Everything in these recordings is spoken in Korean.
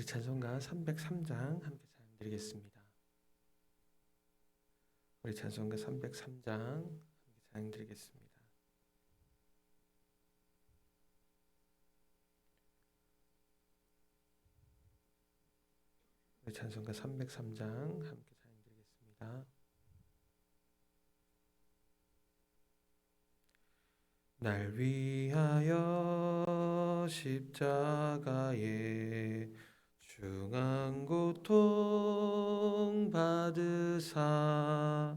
찬송가 303장 함께 찬양드리겠습니다. 우리 찬송가 303장 함께 찬양드리겠습니다. 우리 찬송가 303장 함께 찬양드리겠습니다. 날 위하여 십자가에 중한 고통 받으사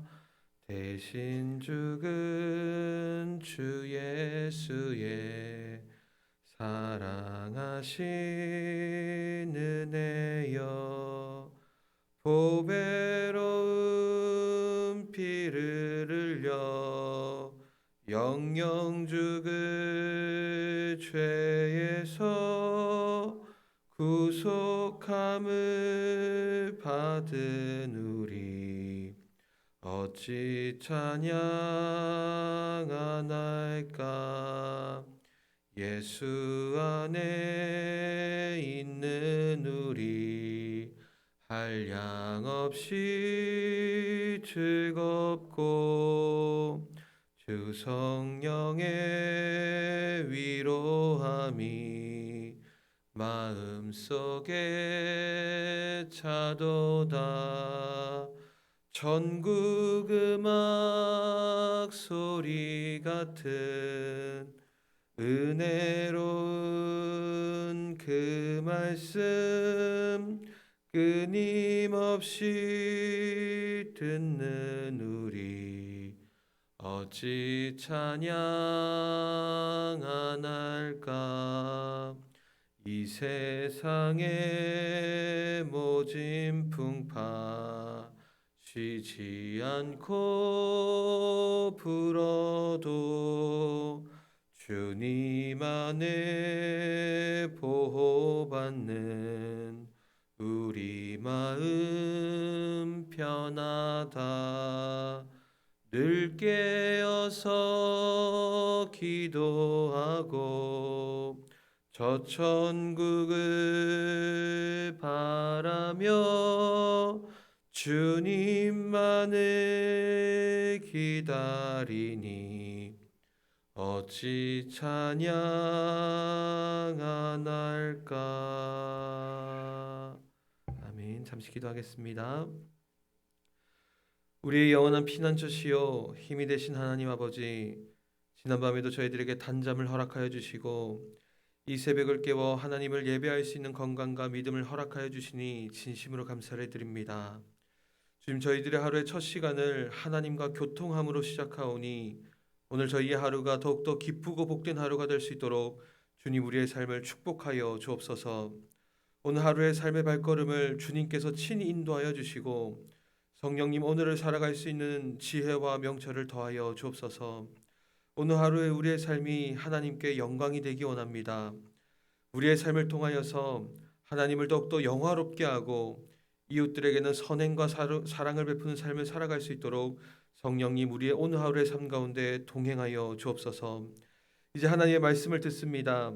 대신 죽은 주 예수의 사랑하신 은혜여 보배로운 피를 흘려 영영 죽을 죄에서 구속함을 받은 우리 어찌 찬양 안 할까. 예수 안에 있는 우리 한량없이 즐겁고 주 성령의 위로함이 마음속에 차도다. 전국 음악 소리 같은 은혜로운 그 말씀 끊임없이 듣는 우리 어찌 찬양 안 할까. 이 세상의 모진 풍파 쉬지 않고 불어도 주님 안에 보호받는 우리 마음 편하다. 늘 깨어서 기도하고 저 천국을 바라며 주님만을 기다리니 어찌 찬양 안 할까. 아멘. 잠시 기도하겠습니다. 우리의 영원한 피난처시요 힘이 되신 하나님 아버지, 지난밤에도 저희들에게 단잠을 허락하여 주시고 이 새벽을 깨워 하나님을 예배할 수 있는 건강과 믿음을 허락하여 주시니 진심으로 감사를 드립니다. 주님, 저희들의 하루의 첫 시간을 하나님과 교통함으로 시작하오니 오늘 저희의 하루가 더욱더 기쁘고 복된 하루가 될 수 있도록 주님 우리의 삶을 축복하여 주옵소서. 오늘 하루의 삶의 발걸음을 주님께서 친히 인도하여 주시고 성령님 오늘을 살아갈 수 있는 지혜와 명철을 더하여 주옵소서. 오늘 하루에 우리의 삶이 하나님께 영광이 되기 원합니다. 우리의 삶을 통하여서 하나님을 더욱더 영화롭게 하고 이웃들에게는 선행과 사랑을 베푸는 삶을 살아갈 수 있도록 성령님 우리의 오늘 하루의 삶 가운데 동행하여 주옵소서. 이제 하나님의 말씀을 듣습니다.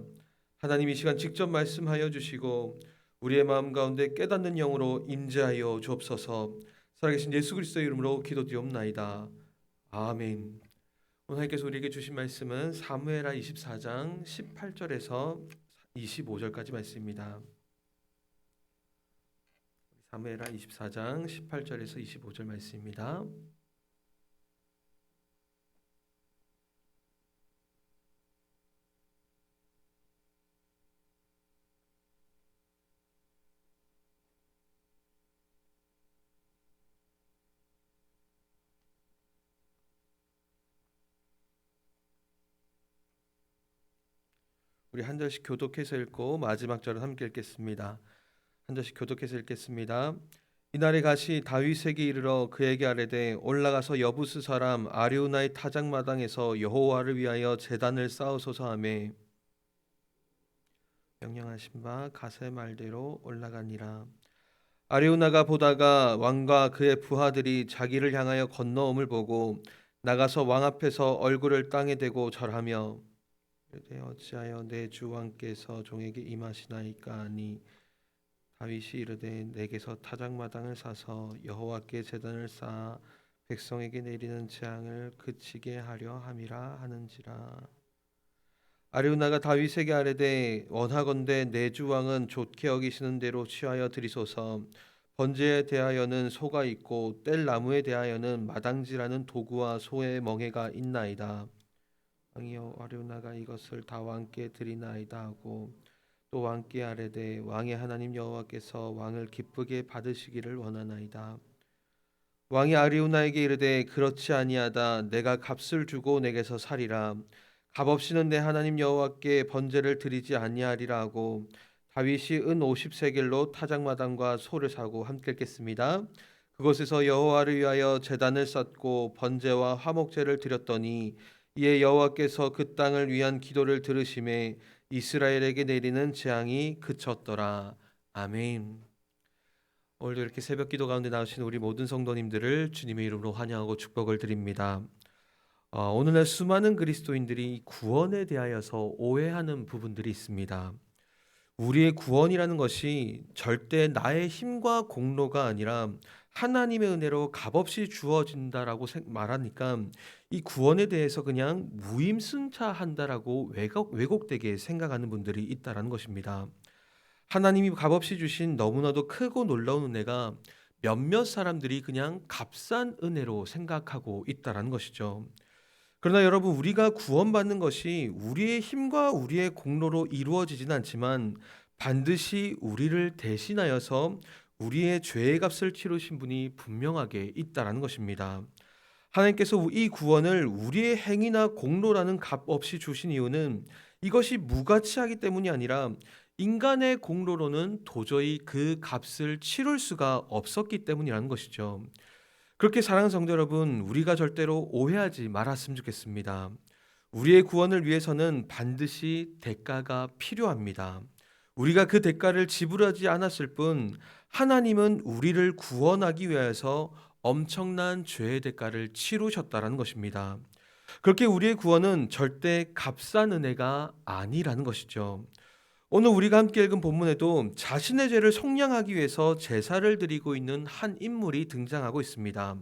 하나님 이 시간 직접 말씀하여 주시고 우리의 마음 가운데 깨닫는 영으로 임재하여 주옵소서. 살아계신 예수 그리스도의 이름으로 기도드리옵나이다. 아멘. 오늘 하나님께서 우리에게 주신 말씀은 사무엘하 24장 18절에서 25절까지 말씀입니다. 사무엘하 24장 18절에서 25절 말씀입니다. 우리 한 절씩 교독해서 읽고 마지막 절은 함께 읽겠습니다. 한 절씩 교독해서 읽겠습니다. 이날에 가시 다윗에게 이르러 그에게 아뢰되 올라가서 여부스 사람 아리우나의 타작마당에서 여호와를 위하여 제단을 쌓으소서 하매 명령하신 바 가세 말대로 올라가니라. 아리우나가 보다가 왕과 그의 부하들이 자기를 향하여 건너옴을 보고 나가서 왕 앞에서 얼굴을 땅에 대고 절하며 어찌하여 내 주 왕께서 종에게 임하시나이까 하니 다윗이 이르되 내게서 타작마당을 사서 여호와께 제단을 쌓아 백성에게 내리는 재앙을 그치게 하려 함이라 하는지라. 아리우나가 다윗에게 아뢰되 원하건대 내 주 왕은 좋게 여기시는 대로 취하여 드리소서. 번제에 대하여는 소가 있고 뗄 나무에 대하여는 마당지라는 도구와 소의 멍에가 있나이다. 왕이여 아리우나가 이것을 다 왕께 드리나이다 하고 또 왕께 아뢰되 왕의 하나님 여호와께서 왕을 기쁘게 받으시기를 원하나이다. 왕이 아리우나에게 이르되 그렇지 아니하다. 내가 값을 주고 내게서 살이라. 값 없이는 내 하나님 여호와께 번제를 드리지 아니하리라 하고 다윗이 은 50세겔로 타작마당과 소를 사고 함께 깼습니다. 그곳에서 여호와를 위하여 제단을 쌓고 번제와 화목제를 드렸더니 이에 여호와께서 그 땅을 위한 기도를 들으심에 이스라엘에게 내리는 재앙이 그쳤더라. 아멘. 오늘도 이렇게 새벽 기도 가운데 나오신 우리 모든 성도님들을 주님의 이름으로 환영하고 축복을 드립니다. 오늘날 수많은 그리스도인들이 구원에 대하여서 오해하는 부분들이 있습니다. 우리의 구원이라는 것이 절대 나의 힘과 공로가 아니라 하나님의 은혜로 값없이 주어진다라고 말하니까 이 구원에 대해서 그냥 무임승차한다라고 왜곡되게 생각하는 분들이 있다라는 것입니다. 하나님이 값없이 주신 너무나도 크고 놀라운 은혜가 몇몇 사람들이 그냥 값싼 은혜로 생각하고 있다라는 것이죠. 그러나 여러분, 우리가 구원받는 것이 우리의 힘과 우리의 공로로 이루어지진 않지만 반드시 우리를 대신하여서 우리의 죄의 값을 치르신 분이 분명하게 있다라는 것입니다. 하나님께서 이 구원을 우리의 행위나 공로라는 값 없이 주신 이유는 이것이 무가치하기 때문이 아니라 인간의 공로로는 도저히 그 값을 치룰 수가 없었기 때문이라는 것이죠. 그렇게 사랑하는 성도 여러분, 우리가 절대로 오해하지 말았으면 좋겠습니다. 우리의 구원을 위해서는 반드시 대가가 필요합니다. 우리가 그 대가를 지불하지 않았을 뿐 하나님은 우리를 구원하기 위해서 엄청난 죄의 대가를 치르셨다라는 것입니다. 그렇게 우리의 구원은 절대 값싼 은혜가 아니라는 것이죠. 오늘 우리가 함께 읽은 본문에도 자신의 죄를 속량하기 위해서 제사를 드리고 있는 한 인물이 등장하고 있습니다.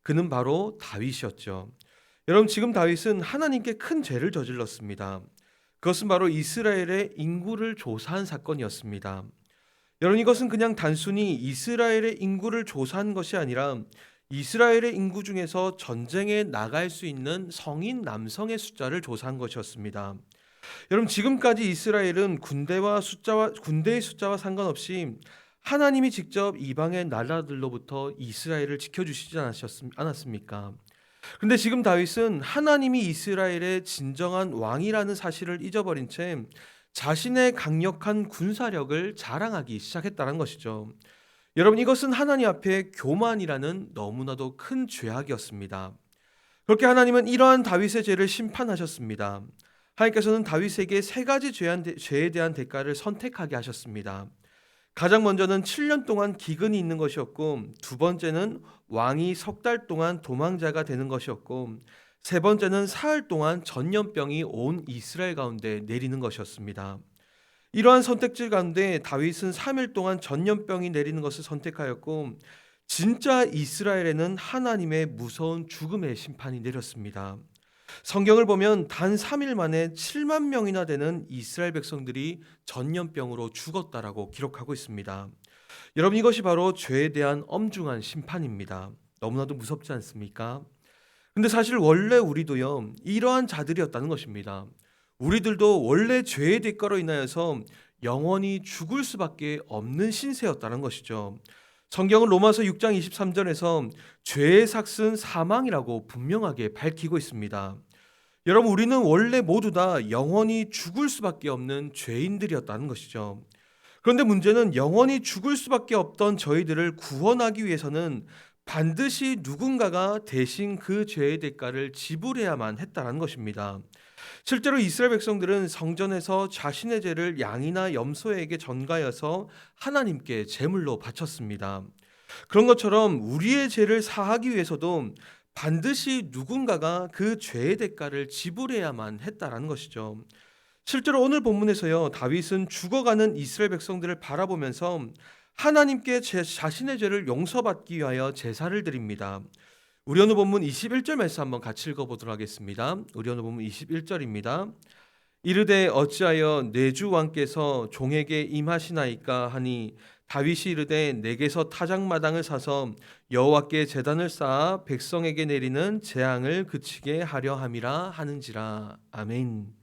그는 바로 다윗이었죠. 여러분, 지금 다윗은 하나님께 큰 죄를 저질렀습니다. 그것은 바로 이스라엘의 인구를 조사한 사건이었습니다. 여러분, 이것은 그냥 단순히 이스라엘의 인구를 조사한 것이 아니라 이스라엘의 인구 중에서 전쟁에 나갈 수 있는 성인 남성의 숫자를 조사한 것이었습니다. 여러분, 지금까지 이스라엘은 군대의 숫자와 상관없이 하나님이 직접 이방의 나라들로부터 이스라엘을 지켜주시지 않았습니까? 그런데 지금 다윗은 하나님이 이스라엘의 진정한 왕이라는 사실을 잊어버린 채 자신의 강력한 군사력을 자랑하기 시작했다는 것이죠. 여러분, 이것은 하나님 앞에 교만이라는 너무나도 큰 죄악이었습니다. 그렇게 하나님은 이러한 다윗의 죄를 심판하셨습니다. 하나님께서는 다윗에게 세 가지 죄에 대한 대가를 선택하게 하셨습니다. 가장 먼저는 7년 동안 기근이 있는 것이었고, 두 번째는 왕이 석 달 동안 도망자가 되는 것이었고, 세 번째는 사흘 동안 전염병이 온 이스라엘 가운데 내리는 것이었습니다. 이러한 선택지 가운데 다윗은 3일 동안 전염병이 내리는 것을 선택하였고, 진짜 이스라엘에는 하나님의 무서운 죽음의 심판이 내렸습니다. 성경을 보면 단 3일 만에 7만 명이나 되는 이스라엘 백성들이 전염병으로 죽었다라고 기록하고 있습니다. 여러분, 이것이 바로 죄에 대한 엄중한 심판입니다. 너무나도 무섭지 않습니까? 근데 사실 원래 우리도요, 이러한 자들이었다는 것입니다. 우리들도 원래 죄의 대가로 인하여서 영원히 죽을 수밖에 없는 신세였다는 것이죠. 성경은 로마서 6장 23절에서 죄의 삭은 사망이라고 분명하게 밝히고 있습니다. 여러분, 우리는 원래 모두 다 영원히 죽을 수밖에 없는 죄인들이었다는 것이죠. 그런데 문제는 영원히 죽을 수밖에 없던 저희들을 구원하기 위해서는 반드시 누군가가 대신 그 죄의 대가를 지불해야만 했다는 것입니다. 실제로 이스라엘 백성들은 성전에서 자신의 죄를 양이나 염소에게 전가해서 하나님께 제물로 바쳤습니다. 그런 것처럼 우리의 죄를 사하기 위해서도 반드시 누군가가 그 죄의 대가를 지불해야만 했다라는 것이죠. 실제로 오늘 본문에서요, 다윗은 죽어가는 이스라엘 백성들을 바라보면서 하나님께 자신의 죄를 용서받기 위하여 제사를 드립니다. 우리 오늘 본문 21절 말씀 한번 같이 읽어보도록 하겠습니다. 우리 오늘 본문 21절입니다. 이르되 어찌하여 내 주 왕께서 종에게 임하시나이까 하니 다윗이 이르되 내게서 타작마당을 사서 여호와께 제단을 쌓아 백성에게 내리는 재앙을 그치게 하려 함이라 하는지라. 아멘.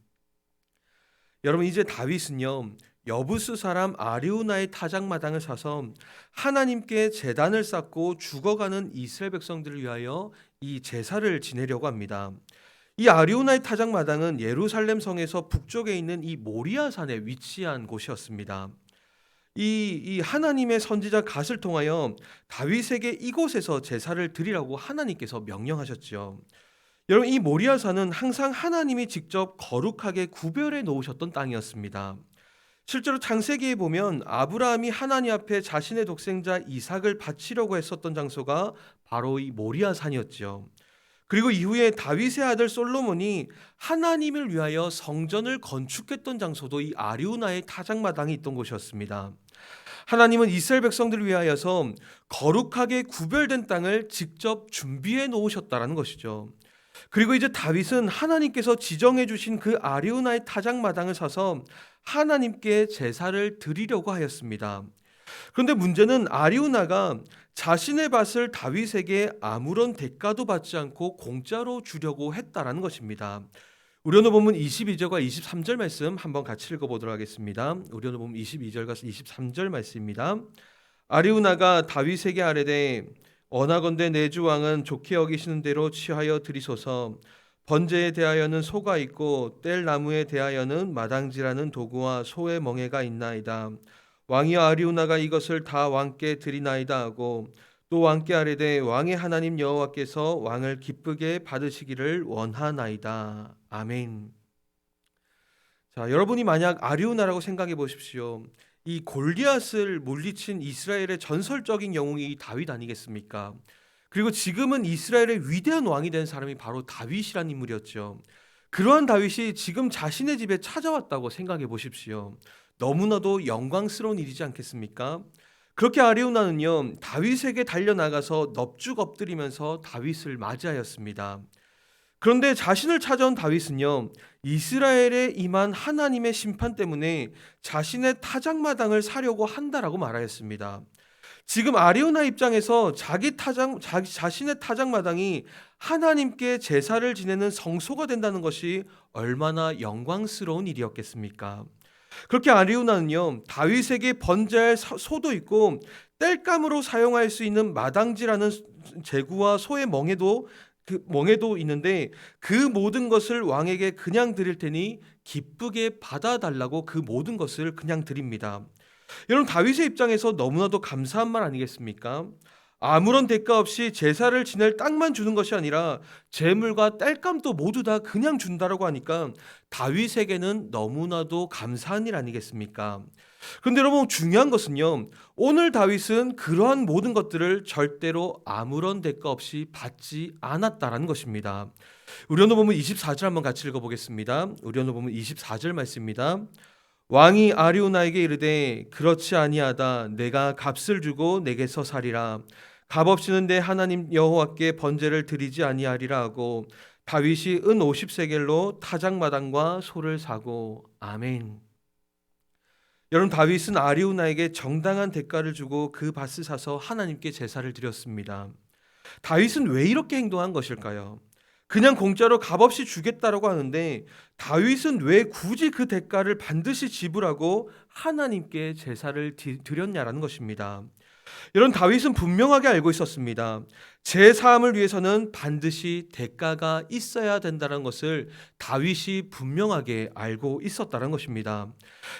여러분, 이제 다윗은요 여부스 사람 아리우나의 타작마당을 사서 하나님께 제단을 쌓고 죽어가는 이스라엘 백성들을 위하여 이 제사를 지내려고 합니다. 이 아리우나의 타작마당은 예루살렘 성에서 북쪽에 있는 이 모리아 산에 위치한 곳이었습니다. 이 하나님의 선지자 갓을 통하여 다윗에게 이곳에서 제사를 드리라고 하나님께서 명령하셨죠. 여러분, 이 모리아 산은 항상 하나님이 직접 거룩하게 구별해 놓으셨던 땅이었습니다. 실제로 창세기에 보면 아브라함이 하나님 앞에 자신의 독생자 이삭을 바치려고 했었던 장소가 바로 이 모리아 산이었죠. 그리고 이후에 다윗의 아들 솔로몬이 하나님을 위하여 성전을 건축했던 장소도 이 아리우나의 타작마당이 있던 곳이었습니다. 하나님은 이스라엘 백성들을 위하여서 거룩하게 구별된 땅을 직접 준비해 놓으셨다라는 것이죠. 그리고 이제 다윗은 하나님께서 지정해 주신 그 아리우나의 타작마당을 사서 하나님께 제사를 드리려고 하였습니다. 그런데 문제는 아리우나가 자신의 밭을 다윗에게 아무런 대가도 받지 않고 공짜로 주려고 했다라는 것입니다. 우리 오늘 본문 22절과 23절 말씀 한번 같이 읽어보도록 하겠습니다. 우리 오늘 본문 22절과 23절 말씀입니다. 아리우나가 다윗에게 아뢰되 원하건대 내 주 왕은 좋게 여기시는 대로 취하여 드리소서. 번제에 대하여는 소가 있고 뗄 나무에 대하여는 마당지라는 도구와 소의 멍에가 있나이다. 왕이 아리우나가 이것을 다 왕께 드리나이다 하고 또 왕께 아뢰되 왕의 하나님 여호와께서 왕을 기쁘게 받으시기를 원하나이다. 아멘. 자, 여러분이 만약 아리우나라고 생각해 보십시오. 이 골리앗을 물리친 이스라엘의 전설적인 영웅이 다윗 아니겠습니까? 그리고 지금은 이스라엘의 위대한 왕이 된 사람이 바로 다윗이라는 인물이었죠. 그러한 다윗이 지금 자신의 집에 찾아왔다고 생각해 보십시오. 너무나도 영광스러운 일이지 않겠습니까? 그렇게 아리우나는요 다윗에게 달려나가서 넙죽 엎드리면서 다윗을 맞이하였습니다. 그런데 자신을 찾아온 다윗은요 이스라엘에 임한 하나님의 심판 때문에 자신의 타작마당을 사려고 한다라고 말하였습니다. 지금 아리우나 입장에서 자신의 타작마당이 하나님께 제사를 지내는 성소가 된다는 것이 얼마나 영광스러운 일이었겠습니까? 그렇게 아리우나는요 다윗에게 번제할 소도 있고 땔감으로 사용할 수 있는 마당지라는 제구와 소의 멍에도 있는데 그 모든 것을 왕에게 그냥 드릴 테니 기쁘게 받아달라고 그 모든 것을 그냥 드립니다. 여러분, 다윗의 입장에서 너무나도 감사한 말 아니겠습니까? 아무런 대가 없이 제사를 지낼 땅만 주는 것이 아니라 제물과 땔감도 모두 다 그냥 준다라고 하니까 다윗에게는 너무나도 감사한 일 아니겠습니까? 그런데 여러분, 중요한 것은요 오늘 다윗은 그러한 모든 것들을 절대로 아무런 대가 없이 받지 않았다라는 것입니다. 우리 오늘 보면 24절 한번 같이 읽어보겠습니다. 우리 오늘 보면 24절 말씀입니다. 왕이 아리우나에게 이르되 그렇지 아니하다. 내가 값을 주고 내게서 사리라. 값 없이는 내 하나님 여호와께 번제를 드리지 아니하리라 하고 다윗이 은 50세겔로 타작마당과 소를 사고. 아멘. 여러분, 다윗은 아리우나에게 정당한 대가를 주고 그 밭을 사서 하나님께 제사를 드렸습니다. 다윗은 왜 이렇게 행동한 것일까요? 그냥 공짜로 값없이 주겠다라고 하는데 다윗은 왜 굳이 그 대가를 반드시 지불하고 하나님께 제사를 드렸냐라는 것입니다. 여러분, 다윗은 분명하게 알고 있었습니다. 제 사함을 위해서는 반드시 대가가 있어야 된다는 것을 다윗이 분명하게 알고 있었다는 것입니다.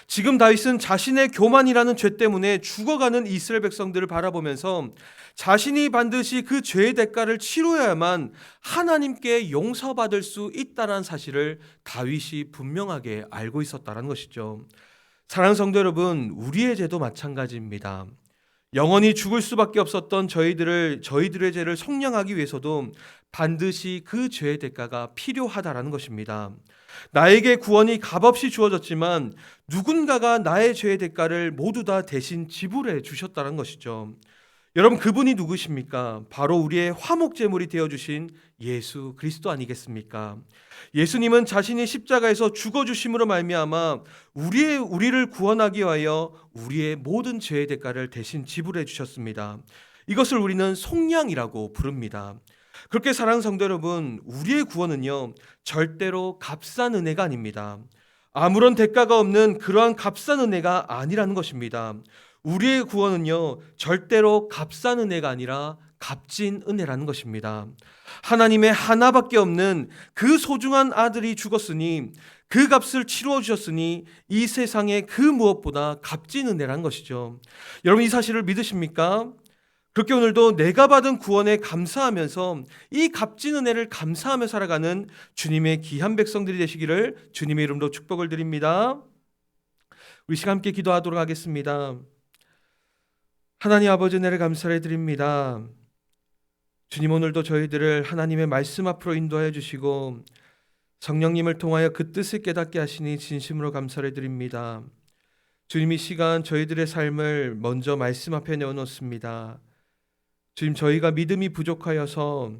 지금 다윗은 자신의 교만이라는 죄 때문에 죽어가는 이스라엘 백성들을 바라보면서 자신이 반드시 그 죄의 대가를 치러야만 하나님께 용서받을 수 있다는 사실을 다윗이 분명하게 알고 있었다는 것이죠. 사랑하는 성도 여러분, 우리의 죄도 마찬가지입니다. 영원히 죽을 수밖에 없었던 저희들의 죄를 속량하기 위해서도 반드시 그 죄의 대가가 필요하다라는 것입니다. 나에게 구원이 값없이 주어졌지만 누군가가 나의 죄의 대가를 모두 다 대신 지불해 주셨다는 것이죠. 여러분, 그분이 누구십니까? 바로 우리의 화목제물이 되어주신 예수 그리스도 아니겠습니까? 예수님은 자신이 십자가에서 죽어주심으로 말미암아 우리를 구원하기 위하여 우리의 모든 죄의 대가를 대신 지불해 주셨습니다. 이것을 우리는 속량이라고 부릅니다. 그렇게 사랑하는 성도 여러분, 우리의 구원은요 절대로 값싼 은혜가 아닙니다. 아무런 대가가 없는 그러한 값싼 은혜가 아니라는 것입니다. 우리의 구원은요 절대로 값싼 은혜가 아니라 값진 은혜라는 것입니다. 하나님의 하나밖에 없는 그 소중한 아들이 죽었으니, 그 값을 치루어 주셨으니 이 세상의 그 무엇보다 값진 은혜라는 것이죠. 여러분, 이 사실을 믿으십니까? 그렇게 오늘도 내가 받은 구원에 감사하면서 이 값진 은혜를 감사하며 살아가는 주님의 귀한 백성들이 되시기를 주님의 이름으로 축복을 드립니다. 우리 시간 함께 기도하도록 하겠습니다. 하나님 아버지, 은혜를 감사해 드립니다. 주님, 오늘도 저희들을 하나님의 말씀 앞으로 인도하여 주시고 성령님을 통하여 그 뜻을 깨닫게 하시니 진심으로 감사를 드립니다. 주님, 이 시간 저희들의 삶을 먼저 말씀 앞에 내어놓습니다. 주님, 저희가 믿음이 부족하여서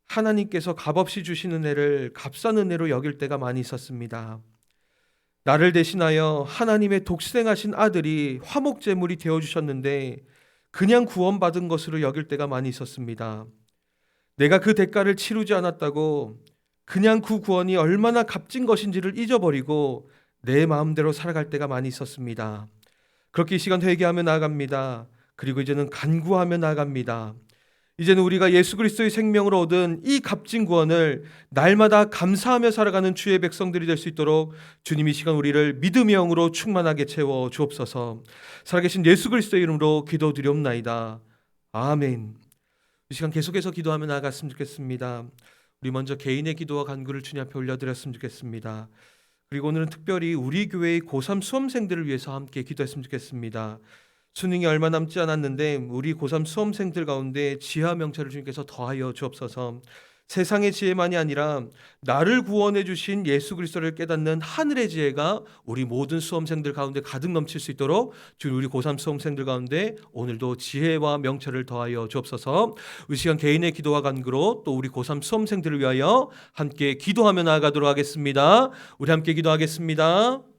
하나님께서 값없이 주신 은혜를 값싼 은혜로 여길 때가 많이 있었습니다. 나를 대신하여 하나님의 독생하신 아들이 화목제물이 되어주셨는데 그냥 구원받은 것으로 여길 때가 많이 있었습니다. 내가 그 대가를 치르지 않았다고 그냥 그 구원이 얼마나 값진 것인지를 잊어버리고 내 마음대로 살아갈 때가 많이 있었습니다. 그렇게 이 시간 회개하며 나아갑니다. 그리고 이제는 간구하며 나아갑니다. 이제는 우리가 예수 그리스도의 생명으로 얻은 이 값진 구원을 날마다 감사하며 살아가는 주의 백성들이 될 수 있도록 주님이 이 시간 우리를 믿음의 영으로 충만하게 채워 주옵소서. 살아계신 예수 그리스도의 이름으로 기도드리옵나이다. 아멘. 이 시간 계속해서 기도하며 나아갔으면 좋겠습니다. 우리 먼저 개인의 기도와 간구를 주님 앞에 올려드렸으면 좋겠습니다. 그리고 오늘은 특별히 우리 교회의 고3 수험생들을 위해서 함께 기도했으면 좋겠습니다. 수능이 얼마 남지 않았는데 우리 고3 수험생들 가운데 지혜와 명철을 주님께서 더하여 주옵소서. 세상의 지혜만이 아니라 나를 구원해 주신 예수 그리스도를 깨닫는 하늘의 지혜가 우리 모든 수험생들 가운데 가득 넘칠 수 있도록 주님, 우리 고3 수험생들 가운데 오늘도 지혜와 명철을 더하여 주옵소서. 이 시간 개인의 기도와 간구로 또 우리 고3 수험생들을 위하여 함께 기도하며 나아가도록 하겠습니다. 우리 함께 기도하겠습니다.